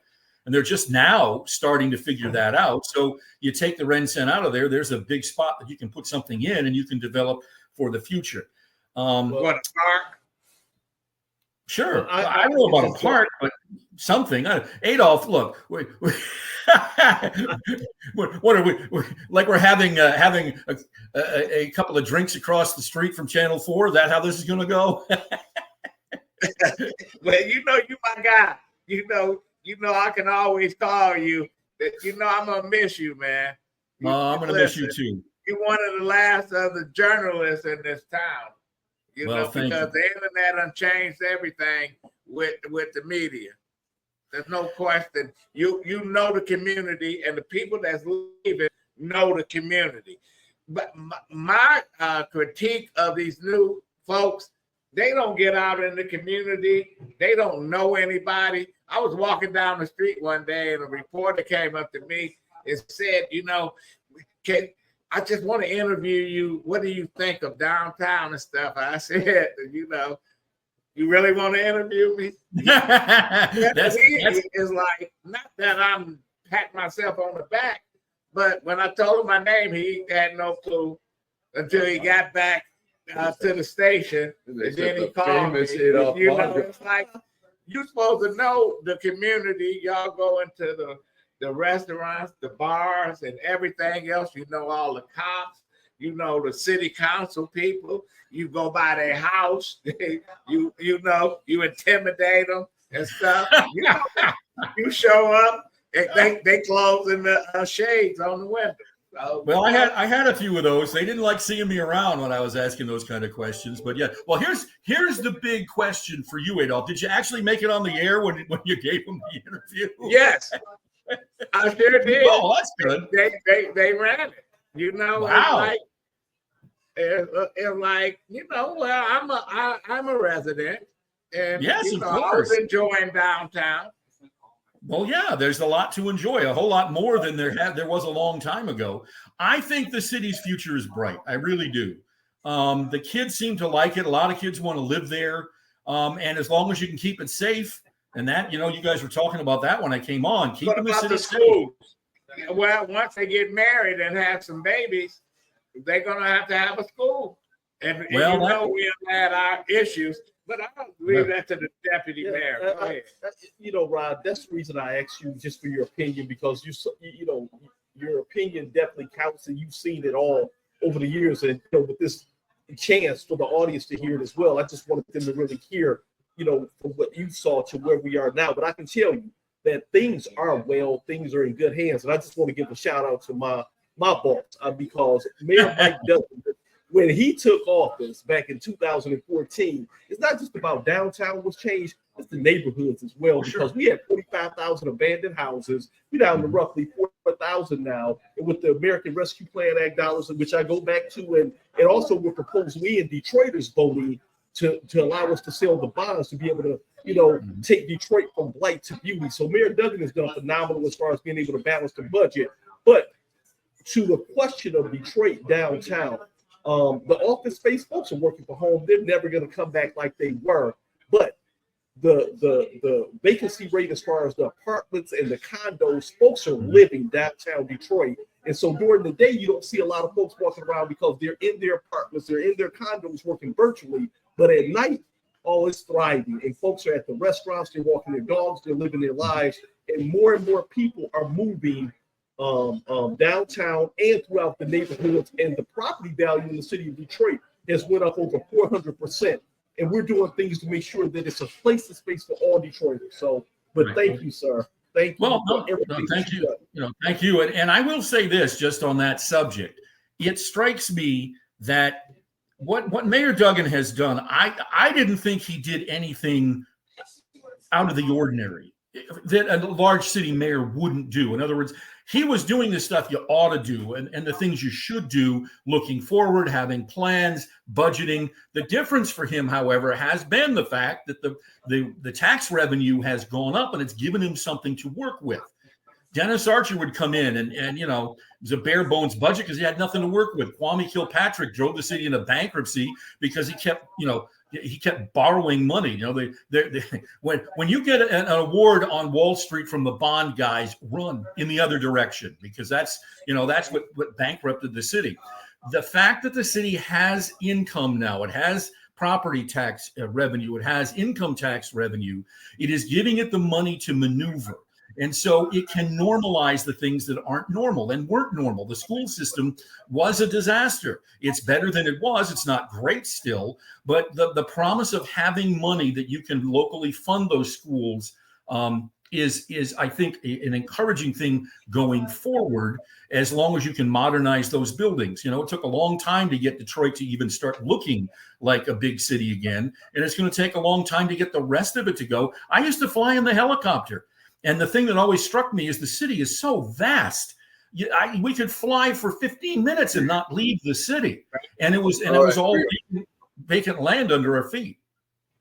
And they're just now starting to figure that out. So you take the Rensen out of there, there's a big spot that you can put something in and you can develop for the future. What, a park? Sure. I don't know about a park, but something. Adolph, look, what are we like? We're having a couple of drinks across the street from Channel 4. Is that how this is going to go? Well, you my guy. I can always call you. I'm gonna miss you, man. I'm gonna miss you too. You're one of the last of the journalists in this town. Because the internet unchanged everything with the media. There's no question. You know the community, and the people that's leaving know the community. But my critique of these new folks, they don't get out in the community. They don't know anybody. I was walking down the street one day, and a reporter came up to me and said, I just want to interview you. What do you think of downtown and stuff? I said, you really want to interview me? It's like, not that I'm patting myself on the back, but when I told him my name, he had no clue until he got back to the station. And then he called me. It's like, you're supposed to know the community. Y'all go into the restaurants, the bars, and everything else. All the cops, the city council people. You go by their house. you intimidate them and stuff. You show up, they closing the shades on the window. So, well, I had a few of those. They didn't like seeing me around when I was asking those kind of questions. But yeah, well, here's the big question for you, Adolph. Did you actually make it on the air when you gave them the interview? Yes. I sure did. Oh, that's good. They ran it. Wow. It's like well, I'm a resident, and yes, of course. I was enjoying downtown. Well, yeah, there's a lot to enjoy, a whole lot more than there was a long time ago. I think the city's future is bright. I really do. The kids seem to like it. A lot of kids want to live there, and as long as you can keep it safe. And that, you guys were talking about that when I came on. Keeping the city safe. Well, once they get married and have some babies, they're going to have a school. And we have had our issues, but I'll leave that to the deputy mayor. Rod, that's the reason I asked you just for your opinion, because your opinion definitely counts, and you've seen it all over the years. And with this chance for the audience to hear it as well, I just wanted them to really hear from what you saw to where we are now. But I can tell you that things are in good hands. And I just want to give a shout out to my boss, because Mayor Mike Dillon, when he took office back in 2014, it's not just about downtown was changed, it's the neighborhoods as well, because we had 45,000 abandoned houses. We're down to roughly 4,000 now. And with the American Rescue Plan Act dollars, which I go back to, and also with proposals, we in Detroiters voting to allow us to sell the bonds to be able to, take Detroit from blight to beauty. So Mayor Duggan has done phenomenal as far as being able to balance the budget. But to the question of Detroit downtown, the office space folks are working from home. They're never going to come back like they were. But the vacancy rate as far as the apartments and the condos, folks are living downtown Detroit. And so during the day, you don't see a lot of folks walking around because they're in their apartments, they're in their condos working virtually. But at night, it's thriving. And folks are at the restaurants, they're walking their dogs, they're living their lives. And more people are moving downtown and throughout the neighborhoods. And the property value in the city of Detroit has went up over 400%. And we're doing things to make sure that it's a place of space for all Detroiters. So, but thank you, sir. Thank you. Well, no, thank you. Thank you. And I will say this just on that subject. It strikes me that what Mayor Duggan has done, I didn't think he did anything out of the ordinary that a large city mayor wouldn't do. In other words, he was doing the stuff you ought to do and the things you should do looking forward, having plans, budgeting. The difference for him, however, has been the fact that the tax revenue has gone up and it's given him something to work with. Dennis Archer would come in and it was a bare bones budget because he had nothing to work with. Kwame Kilpatrick drove the city into bankruptcy because he kept borrowing money. When you get an award on Wall Street from the bond guys, run in the other direction, because that's what bankrupted the city. The fact that the city has income now, it has property tax revenue, it has income tax revenue, it is giving it the money to maneuver. And so it can normalize the things that aren't normal and weren't normal. The school system was a disaster. It's better than it was. It's not great still, but the promise of having money that you can locally fund those schools is I think an encouraging thing going forward, as long as you can modernize those buildings. It took a long time to get Detroit to even start looking like a big city again. And it's going to take a long time to get the rest of it to go. I used to fly in the helicopter. And the thing that always struck me is the city is so vast. We could fly for 15 minutes and not leave the city. And it was all vacant land under our feet.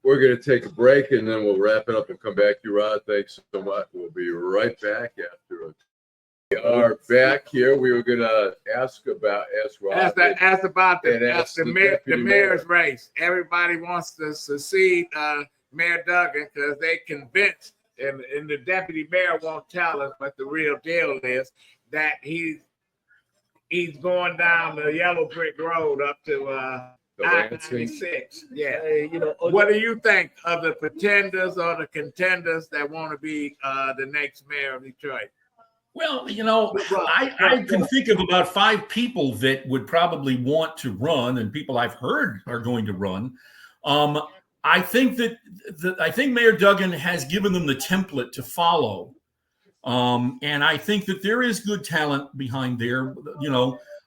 We're going to take a break and then we'll wrap it up and come back to you, Rod. Thanks so much. We'll be right back after. We are back here. We were going to ask Rod. Ask about the mayor's race. Everybody wants to succeed Mayor Duggan because they convinced. And the deputy mayor won't tell us, but the real deal is that he's going down the yellow brick road up to I-96. Yeah. What do you think of the pretenders or the contenders that want to be the next mayor of Detroit? Well, I can think of about 5 people that would probably want to run, and people I've heard are going to run. I think Mayor Duggan has given them the template to follow, and I think that there is good talent behind there.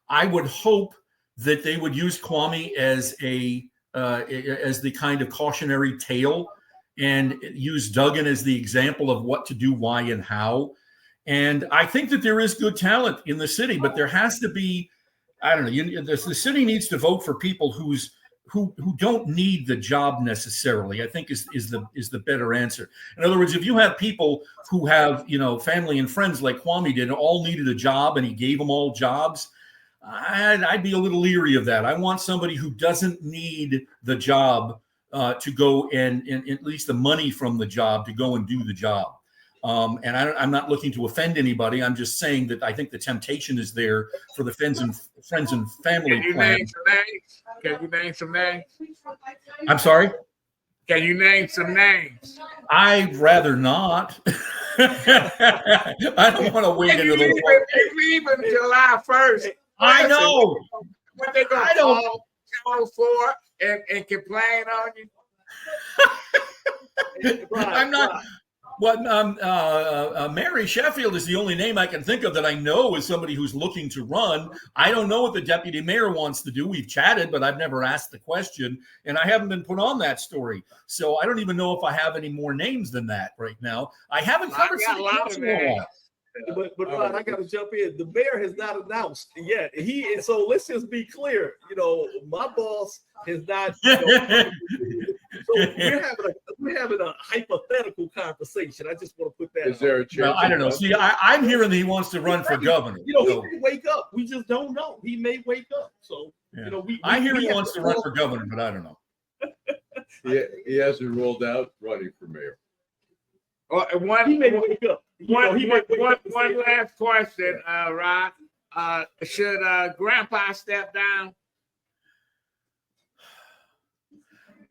I would hope that they would use Kwame as the kind of cautionary tale, and use Duggan as the example of what to do, why, and how. And I think that there is good talent in the city, but there has to be, I don't know. The city needs to vote for people who don't need the job necessarily, I think is the better answer. In other words, if you have people who have, family and friends like Kwame did, all needed a job and he gave them all jobs, I'd be a little leery of that. I want somebody who doesn't need the job to go and at least the money from the job to go and do the job. And I'm not looking to offend anybody. I'm just saying that I think the temptation is there for the friends and family plan. Can you name some names? I'm sorry? Can you name some names? I'd rather not. I don't want to wait into the You leaving July 1st. I know. What they going to call for and complain on you? I'm not. Mary Sheffield is the only name I can think of that I know is somebody who's looking to run. I don't know what the deputy mayor wants to do. We've chatted, but I've never asked the question, and I haven't been put on that story. So I don't even know if I have any more names than that right now. I haven't covered got a lot of names. But Rod, I got to jump in. The mayor has not announced yet. So let's just be clear. My boss has not. So we're having a hypothetical conversation. I just want to put that. Is there a chance? Well, I don't know. See, I'm hearing that he wants to run for governor. He may wake up. We just don't know. He may wake up. So yeah. I hear he wants to run for governor, but I don't know. He hasn't ruled out running for mayor. He may wake up. One last question, Rod. Should Grandpa step down?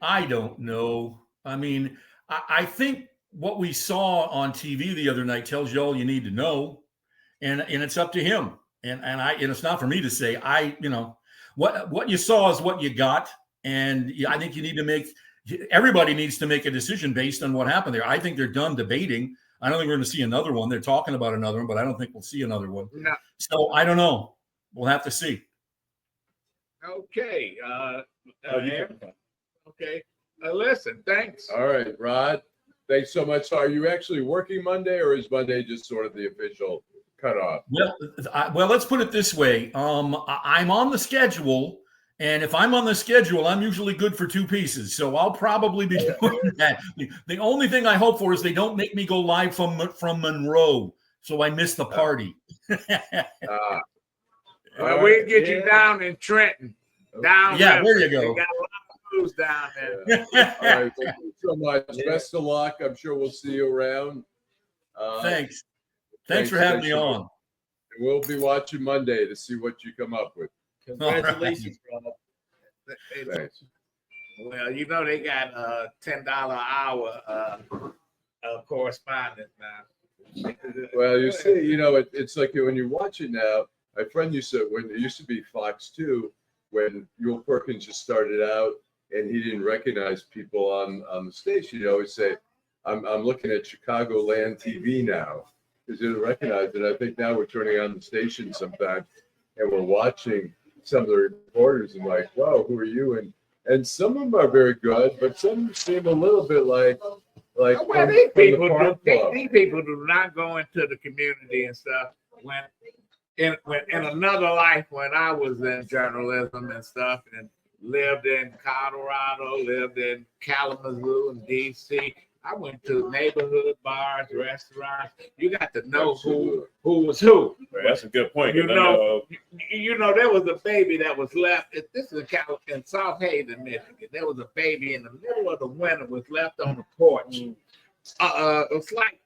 I don't know. I mean, I think what we saw on TV the other night tells you all you need to know, and it's up to him. And it's not for me to say. What you saw is what you got, and I think you need to everybody needs to make a decision based on what happened there. I think they're done debating. I don't think we're going to see another one. They're talking about another one, but I don't think we'll see another one. No. So I don't know. We'll have to see. Okay. Okay. Listen, thanks. All right, Rod. Thanks so much. So are you actually working Monday, or is Monday just sort of the official cutoff? Well, let's put it this way. I'm on the schedule. And if I'm on the schedule, I'm usually good for 2 pieces. So I'll probably be doing that. The only thing I hope for is they don't make me go live from Monroe, so I miss the party. Well, we'll get you down in Trenton. Down there you go. We got a lot of crews down there. All right, thank you so much. Best of luck. I'm sure we'll see you around. Thanks for having me on. And we'll be watching Monday to see what you come up with. Congratulations, Rod. Thanks. Well, they got $10 an hour correspondent now. Well, you see, it's like when you watch it now. My friend used to, when it used to be Fox 2, when Yul Perkins just started out and he didn't recognize people on the station, he'd always say, I'm looking at Chicagoland TV now, because he didn't recognize it. I think now we're turning on the station sometimes and we're watching some of the reporters and like, wow, who are you? And some of them are very good, but some seem a little bit like well, these people do not go into the community and stuff. When in another life, when I was in journalism and stuff, and lived in Colorado, lived in Kalamazoo and DC, I went to neighborhood bars, restaurants. You got to know who was who. That's a good point. There was a baby that was left. This is in South Haven, Michigan. There was a baby in the middle of the winter was left on the porch. It was like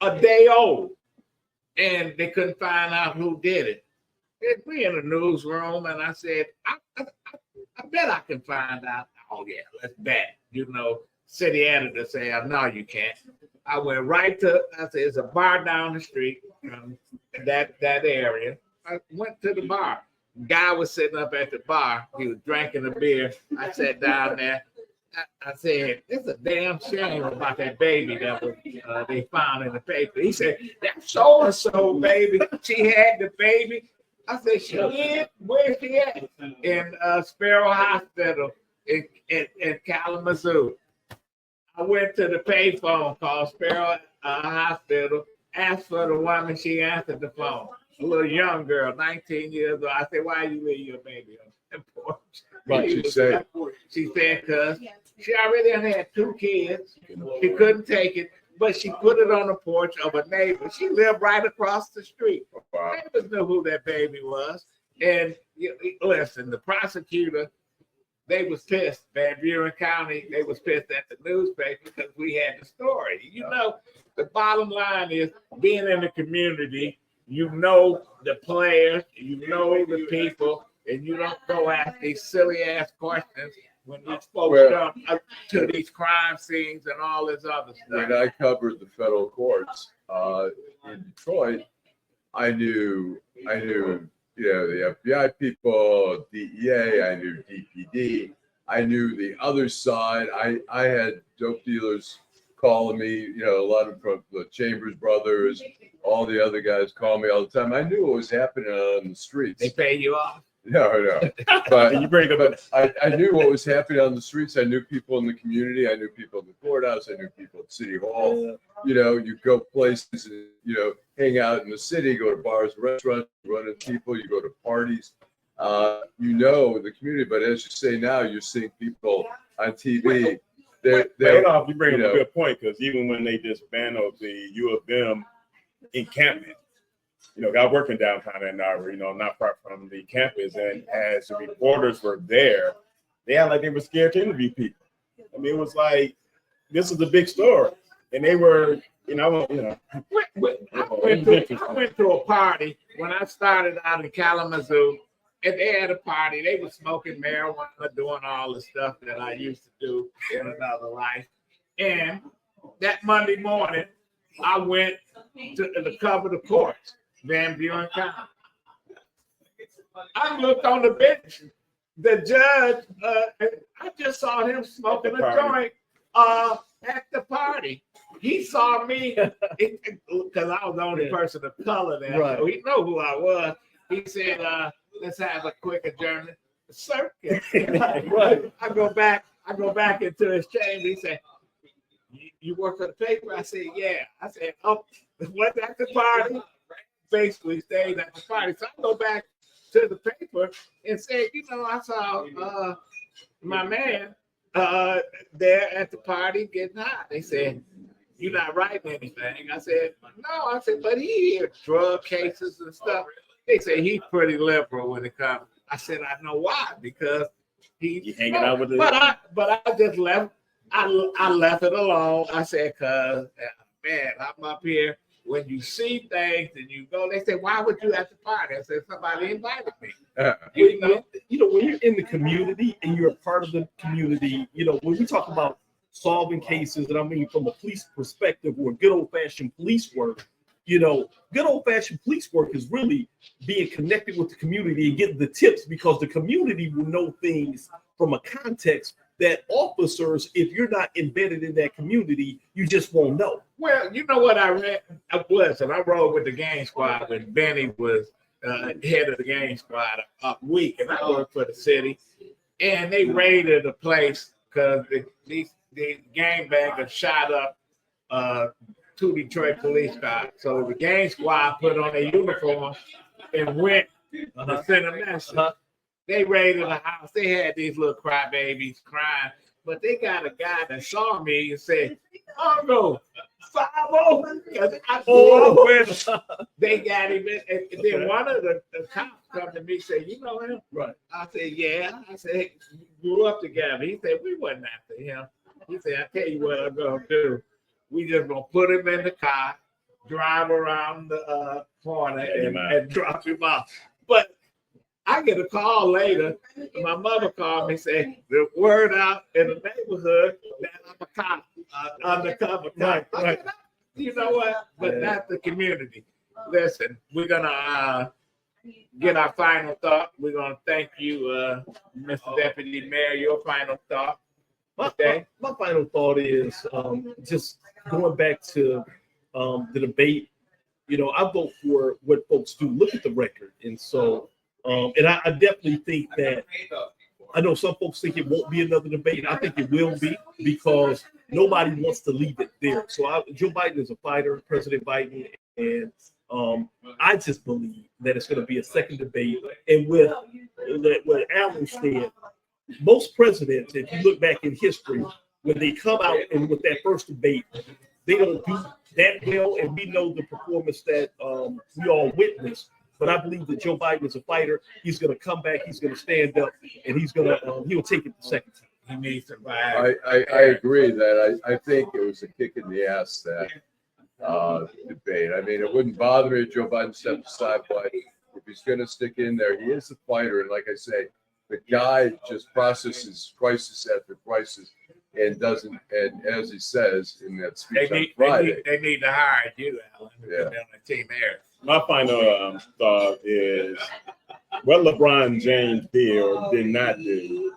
a day old, and they couldn't find out who did it. We in the newsroom, and I said, I bet I can find out. Oh yeah, let's bet. City editor said, no, you can't. I went right to, I said, it's a bar down the street from that area. I went to the bar. Guy was sitting up at the bar. He was drinking a beer. I sat down there. I said, it's a damn shame about that baby that was they found in the paper. He said, that's so-and-so, baby. She had the baby. I said, she is? Where's she at? In Sparrow Hospital in Kalamazoo. I went to the payphone, called Sparrow Hospital, asked for the woman. She answered the phone. A little young girl, 19 years old. I said, why you leave your baby on the porch? What she said? She said, because she already had 2 kids. She couldn't take it, but she put it on the porch of a neighbor. She lived right across the street. Wow. Neighbors knew who that baby was. And listen, the prosecutor, they was pissed. Van Buren County, they was pissed at the newspaper because we had the story. The bottom line is being in the community, the players, the people, and you don't go ask these silly ass questions when these folks come up to these crime scenes and all this other stuff. When I covered the federal courts in Detroit, I knew the FBI people, DEA, I knew DPD, I knew the other side. I had dope dealers calling me, you know, a lot of from the Chambers brothers, all the other guys call me all the time. I knew what was happening on the streets. They pay you off. No. But And you bring up but I knew what was happening on the streets. I knew people in the community. I knew people in the courthouse. I knew people at City Hall. You know, you go places, and, you know, hang out in the city, go to bars, restaurants, run into people, you go to parties. You know the community, but as you say now, you're seeing people on TV. They're Adolph, you bring up a good point, because even when they disbanded the U of M encampment, you know, I work in downtown Ann Arbor, you know, not far from the campus, and as the reporters were there, they acted like they were scared to interview people. I mean, it was like, this is a big story, and they were, you know, I went to a party when I started out in Kalamazoo, and they had a party. They were smoking marijuana, doing all the stuff that I used to do in another life. And that Monday morning, I went to cover the courts, Van Buren County. I looked on the bench. The judge, I just saw him smoking a joint at the party. He saw me because I was the only person of color there. Right. So he knew who I was. He said, let's have a quick adjournment. Circuit. Right. I go back into his chamber. He said, you work for the paper? I said, yeah. I said, oh, went at the party. Basically stayed at the party. So I go back to the paper and said, you know, I saw my man there at the party getting high. They said, you're not writing anything. I said, no. I said, but he hears drug cases and stuff. They say he's pretty liberal when it comes. I said, I know why, because you hanging out with the. But I just left. I left it alone. I said, cause man, I'm up here. When you see things and you go, they say, why would you at the party? I said, somebody invited me. You know, when you're in the community and you're a part of the community, you know, when we talk about solving cases, and I mean from a police perspective or good old-fashioned police work, you know, good old-fashioned police work is really being connected with the community and getting the tips, because the community will know things from a context that officers, if you're not embedded in that community, you just won't know. Well, you know what I read? I rode with the gang squad when Benny was head of the gang squad a week, and I worked for the city, and they raided a place because the gangbangers shot up 2 Detroit police cars. So the gang squad put on their uniform and went to send a message. They raided the house. They had these little crybabies crying, but they got a guy that saw me and said, Mongo, 5-0. Because I grew up with him. They got him. And then one of the cops come to me and said, you know him? Right. I said, yeah. I said, hey, we grew up together. He said, we wasn't after him. He said, I tell you what I'm going to do. We just going to put him in the car, drive around the corner and drop him off. But I get a call later. My mother called me and said, the word out in the neighborhood that I'm a cop, undercover cop. Right. You know what? But not the community. Listen, we're going to get our final thought. We're going to thank you, Mr. Deputy Mayor, your final thought. My final thought is just going back to the debate. You know, I vote for what folks do. Look at the record. And so, and I definitely think that, I know some folks think it won't be another debate. I think it will be, because nobody wants to leave it there. So Joe Biden is a fighter, President Biden, and I just believe that it's going to be a second debate. And with what Allan said, most presidents, if you look back in history, when they come out and with that first debate, they don't do that well. And we know the performance that we all witnessed. But I believe that Joe Biden is a fighter. He's going to come back. He's going to stand up, and he's going to he'll take it the second time. He needs to buy. I agree that I think it was a kick in the ass, that debate. I mean, it wouldn't bother me if Joe Biden stepped aside, but if he's going to stick in there, he is a fighter. And like I say, the guy just processes crisis after crisis and doesn't, and as he says in that speech on Friday. They need to hire you, Allan, to Yeah. be on the team there. My final thought is what LeBron James did or did not do.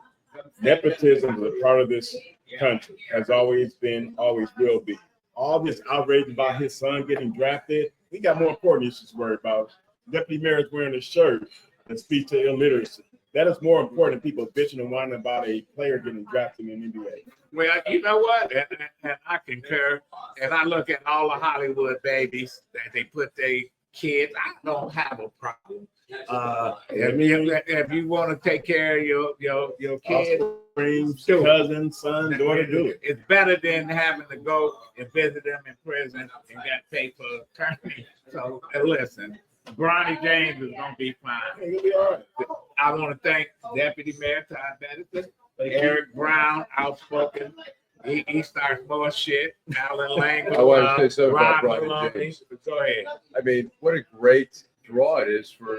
Nepotism is a part of this country. Has always been, always will be. All this outrage about his son getting drafted, we got more important issues to worry about. Deputy Mayor is wearing a shirt that speaks to illiteracy. That is more important than people bitching and whining about a player getting drafted in the NBA. Well, you know what? And I concur. And I look at all the Hollywood babies that they put their kids. I don't have a problem. If you want to take care of your kids, Offspring, cousin, son, daughter, do it. It's better than having to go and visit them in prison and get paid for attorney. So listen, Bronny James is gonna be fine. He'll be all right. I want to thank Deputy Mayor Todd Bettison, Eric Brown, outspoken. He starts more shit. Allan Lengel, I want to say something Rod about Bronny Meloni. James. Go ahead. I mean, what a great draw it is for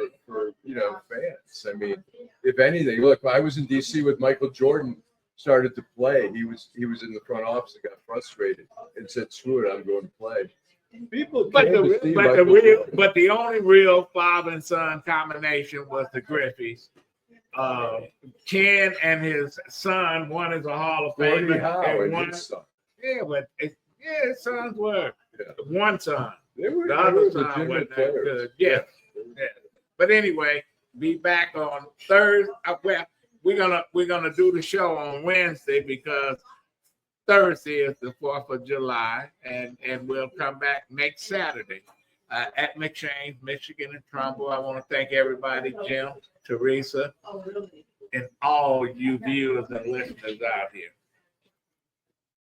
fans. I mean, if anything, look, I was in DC with Michael Jordan, started to play. He was in the front office and got frustrated and said, "Screw it, I'm going to play." People, But came to see Michael the Jordan. only real father and son combination was the Griffeys. Ken and his son, one is a Hall of Gordie Famer, Howe and and one, his son. his sons were one son. They were, The they other were son legitimate wasn't that players. good. Yeah. But anyway, be back on Thursday. Well, we're gonna do the show on Wednesday because Thursday is the 4th of July, and we'll come back next Saturday at McShane's, Michigan and Trumbull. I want to thank everybody, Jim, Teresa, and all you viewers and listeners out here.